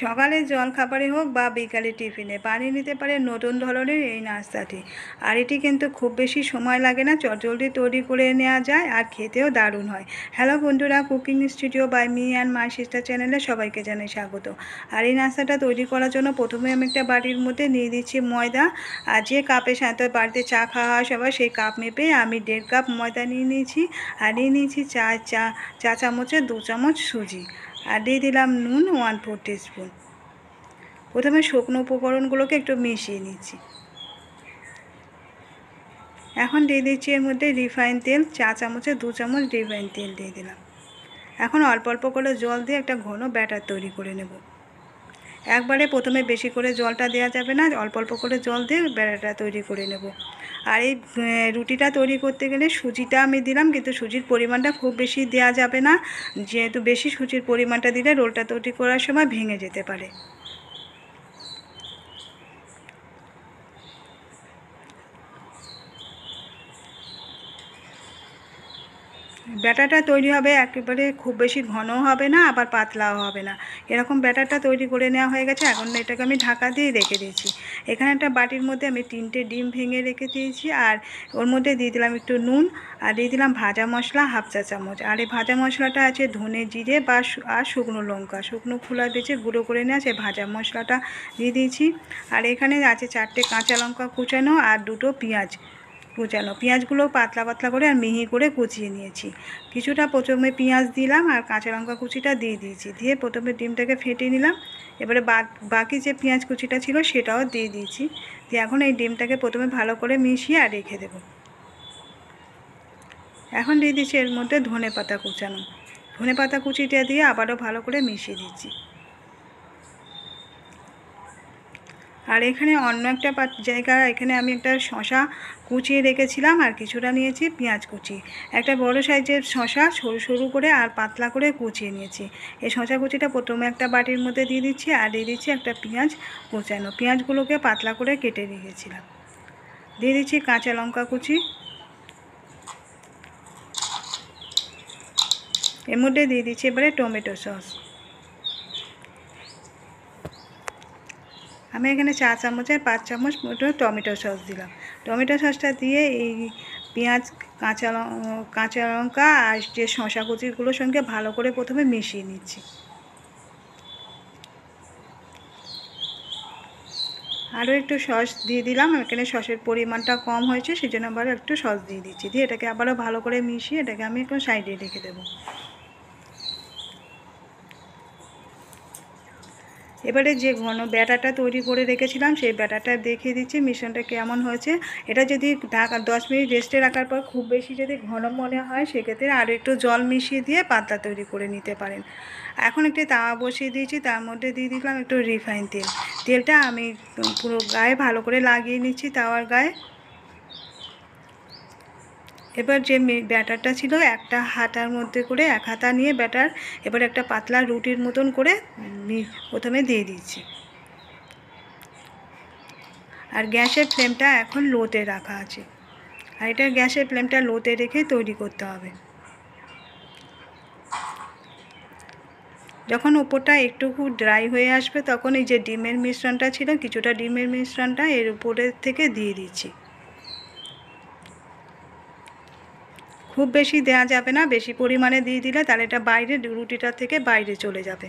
সকালে জলখাবারে হোক বা বিকালে টিফিনে বানিয়ে নিতে পারে নতুন ধরনের এই নাস্তাটি। আর এটি কিন্তু খুব বেশি সময় লাগে না, চটজলদি তৈরি করে নেওয়া যায় আর খেতেও দারুণ হয়। হ্যালো বন্ধুরা, cooking studio by me and my sister চ্যানেলে সবাইকে জানাই স্বাগত। আর এই নাস্তাটা তৈরি করার জন্য প্রথমে আমি একটা বাটির মধ্যে নিয়ে দিচ্ছি ময়দা। আর যে কাপের সাথে বাড়িতে চা খাওয়া হয় সবাই সেই কাপ মেপে আমি 1.5 কাপ ময়দা নিয়ে নিয়েছি। আর নিয়ে নিয়েছি চা চামচের 2 চামচ সুজি। আর দিয়ে দিলাম নুন 1/4 টিস্পুন। প্রথমে শুকনো উপকরণগুলোকে একটু মিশিয়ে নিচ্ছি। এখন দিয়ে দিচ্ছি এর মধ্যে রিফাইন তেল, চা চামচে 2 চামচ রিফাইন তেল দিয়ে দিলাম। এখন অল্প অল্প করে জল দিয়ে একটা ঘন ব্যাটার তৈরি করে নেব। একবারে প্রথমে বেশি করে জলটা দেওয়া যাবে না, অল্প অল্প করে জল দিয়ে ব্যাটারটা তৈরি করে নেব। আর এই রুটিটা তৈরি করতে গেলে সুজিটা আমি দিলাম, কিন্তু সুজির পরিমাণটা খুব বেশি দেওয়া যাবে না, যেহেতু বেশি সুজির পরিমাণটা দিলে রোলটা তৈরি করার সময় ভেঙে যেতে পারে। ব্যাটারটা তৈরি হবে একেবারে খুব বেশি ঘনও হবে না, আবার পাতলাও হবে না, এরকম ব্যাটারটা তৈরি করে নেওয়া হয়ে গেছে। এখন এটাকে আমি ঢাকা দিয়ে রেখে দিয়েছি। এখানে একটা বাটির মধ্যে আমি 3টে ডিম ভেঙে রেখে দিয়েছি। আর ওর মধ্যে দিয়ে দিলাম একটু নুন, আর দিয়ে দিলাম ভাজা মশলা 1/2 চা চামচ। আর এই ভাজা মশলাটা আছে ধনে জিরে আর শুকনো লঙ্কা, শুকনো খোলা দিয়েছে গুঁড়ো করে নেওয়া, সেই ভাজা মশলাটা দিয়ে দিয়েছি। আর এখানে আছে 4টে কাঁচা লঙ্কা কুচানো আর 2টো পেঁয়াজ কুচানো। পেঁয়াজগুলো পাতলা পাতলা করে আর মিহি করে কুচিয়ে নিয়েছি। কিছুটা প্রথমে পেঁয়াজ দিলাম আর কাঁচা লঙ্কা কুচিটা দিয়ে দিয়েছি, দিয়ে প্রথমে ডিমটাকে ফেটিয়ে নিলাম। এবারে বাকি যে পেঁয়াজ কুচিটা ছিল সেটাও দিয়ে দিয়েছি। দিয়ে এখন এই ডিমটাকে প্রথমে ভালো করে মিশিয়ে আর রেখে দেব। এখন দিয়ে দিচ্ছি এর মধ্যে ধনেপাতা কুচানো, ধনেপাতা কুচিটা দিয়ে আবারও ভালো করে মিশিয়ে দিচ্ছি। আর এখানে অন্য একটা এখানে আমি একটা শশা কুচিয়ে রেখেছিলাম আর কিছুটা নিয়েছি পেঁয়াজ কুচি। একটা বড় সাইজের শশা সরু সরু করে আর পাতলা করে কুচিয়ে নিয়েছি। এই শশা কুচিটা প্রথমে একটা বাটির মধ্যে দিয়ে দিচ্ছি, আর দিয়ে দিচ্ছি একটা পেঁয়াজ কুচানো, পেঁয়াজগুলোকে পাতলা করে কেটে রেখেছিলাম। দিয়ে দিচ্ছি কাঁচা লঙ্কা কুচি, এর মধ্যে দিয়ে দিচ্ছি এবারে টমেটো সস। আমি এখানে 4 চামচের 5 চামচ মতো টমেটো সস দিলাম। টমেটো সসটা দিয়ে এই পেঁয়াজ কাঁচা লঙ্কা আর যে শসা কুচিগুলোর সঙ্গে ভালো করে প্রথমে মিশিয়ে নিচ্ছি। আরও একটু সস দিয়ে দিলাম, এখানে সসের পরিমাণটা কম হয়েছে সেজন্য আবার একটু সস দিয়ে দিচ্ছি। দিয়ে এটাকে আবারও ভালো করে মিশিয়ে এটাকে আমি একটু সাইডে রেখে দেবো। এবারে যে ঘন ব্যাটারটা তৈরি করে রেখেছিলাম সেই ব্যাটারটা দেখিয়ে দিচ্ছি মিশ্রণটা কেমন হয়েছে। এটা যদি 10 মিনিট রেস্টে রাখার পর খুব বেশি যদি ঘন মনে হয় সেক্ষেত্রে আরও একটু জল মিশিয়ে দিয়ে পাতলা তৈরি করে নিতে পারেন। এখন একটি তাওয়া বসিয়ে দিয়েছি, তার মধ্যে দিয়ে দিলাম একটু রিফাইন তেল। তেলটা আমি পুরো গায়ে ভালো করে লাগিয়ে নিচ্ছি তাওয়ার গায়ে। এবার যে ব্যাটারটা ছিল একটা হাতার মধ্যে করে এক হাতা নিয়ে ব্যাটার এবার একটা পাতলা রুটির মতন করে প্রথমে দিয়ে দিচ্ছি। আর গ্যাসের ফ্লেমটা এখন লোতে রাখা আছে, আর এটা গ্যাসের ফ্লেমটা লোতে রেখে তৈরি করতে হবে। যখন উপরটা একটু ড্রাই হয়ে আসবে তখন এই যে ডিমের মিশ্রণটা ছিল কিছুটা ডিমের মিশ্রণটা এর উপরের থেকে দিয়ে দিচ্ছি। খুব বেশি দেওয়া যাবে না, বেশি পরিমাণে দিয়ে দিলে তাহলে এটা বাইরে রুটিটা থেকে বাইরে চলে যাবে।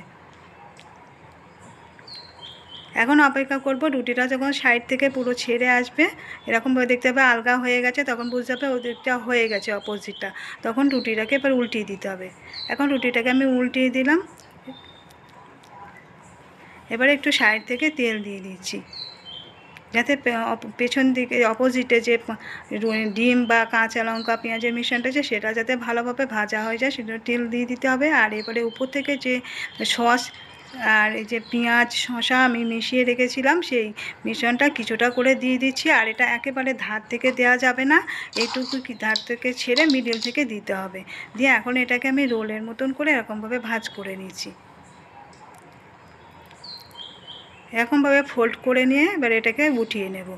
এখন অপেক্ষা করব রুটিটা যখন সাইড থেকে পুরো ছেড়ে আসবে, এরকমভাবে দেখতে হবে আলগা হয়ে গেছে, তখন বুঝতে হবে ওদিকটা হয়ে গেছে অপোজিটটা, তখন রুটিটাকে এবার উল্টিয়ে দিতে হবে। এখন রুটিটাকে আমি উল্টিয়ে দিলাম। এবারে একটু সাইড থেকে তেল দিয়ে দিচ্ছি যাতে পেছন দিকে অপোজিটে যে ডিম বা কাঁচা লঙ্কা পেঁয়াজের মিশ্রণটা আছে সেটা যাতে ভালোভাবে ভাজা হয়ে যায় সেজন্য তেল দিয়ে দিতে হবে। আর এবারে উপর থেকে যে সস আর এই যে পেঁয়াজ শসা আমি মিশিয়ে রেখেছিলাম সেই মিশ্রণটা কিছুটা করে দিয়ে দিচ্ছি। আর এটা একেবারে ধার থেকে দেওয়া যাবে না, এইটুকু ধার থেকে ছেড়ে মিডিল থেকে দিতে হবে। দিয়ে এখন এটাকে আমি রোলের মতন করে এরকমভাবে ভাজ করে নিচ্ছি। এরকমভাবে ফোল্ড করে নিয়ে এবার এটাকে উঠিয়ে নেব।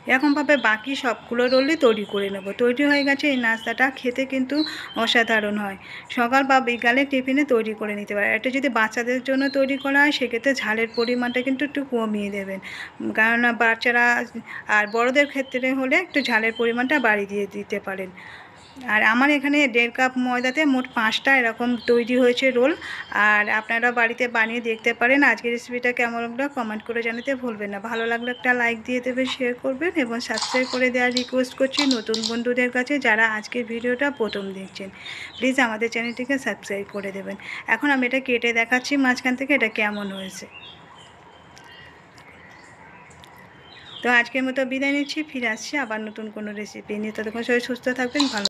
এরকমভাবে বাকি সবগুলো রোলই তৈরি করে নেব। তৈরি হয়ে গেছে। এই নাস্তাটা খেতে কিন্তু অসাধারণ হয়। সকাল বা বিকালে টিফিনে তৈরি করে নিতে পারে। এটা যদি বাচ্চাদের জন্য তৈরি করা হয় সেক্ষেত্রে ঝালের পরিমাণটা কিন্তু একটু কমিয়ে দেবেন, কেননা বাচ্চারা আর বড়দের ক্ষেত্রে হলে একটু ঝালের পরিমাণটা বাড়িয়ে দিয়ে দিতে পারেন। আর আমার এখানে 1.5 কাপ ময়দাতে মোট 5টা এরকম তৈরি হয়েছে রোল। আর আপনারা বাড়িতে বানিয়ে দেখতে পারেন। আজকের রেসিপিটা কেমন লাগলো কমেন্ট করে জানাতে ভুলবেন না। ভালো লাগলে একটা লাইক দিয়ে দেবেন, শেয়ার করবেন এবং সাবস্ক্রাইব করে দেওয়ার রিকোয়েস্ট করছি নতুন বন্ধুদের কাছে যারা আজকের ভিডিওটা প্রথম দেখছেন। প্লিজ আমাদের চ্যানেলটিকে সাবস্ক্রাইব করে দেবেন। এখন আমি এটা কেটে দেখাচ্ছি মাঝখান থেকে এটা কেমন হয়েছে। তো আজকের মতো বিদায় নিচ্ছি, ফিরে আসছি আবার নতুন কোনো রেসিপি নিয়ে। ততক্ষণ সবাই সুস্থ থাকবেন, ভালো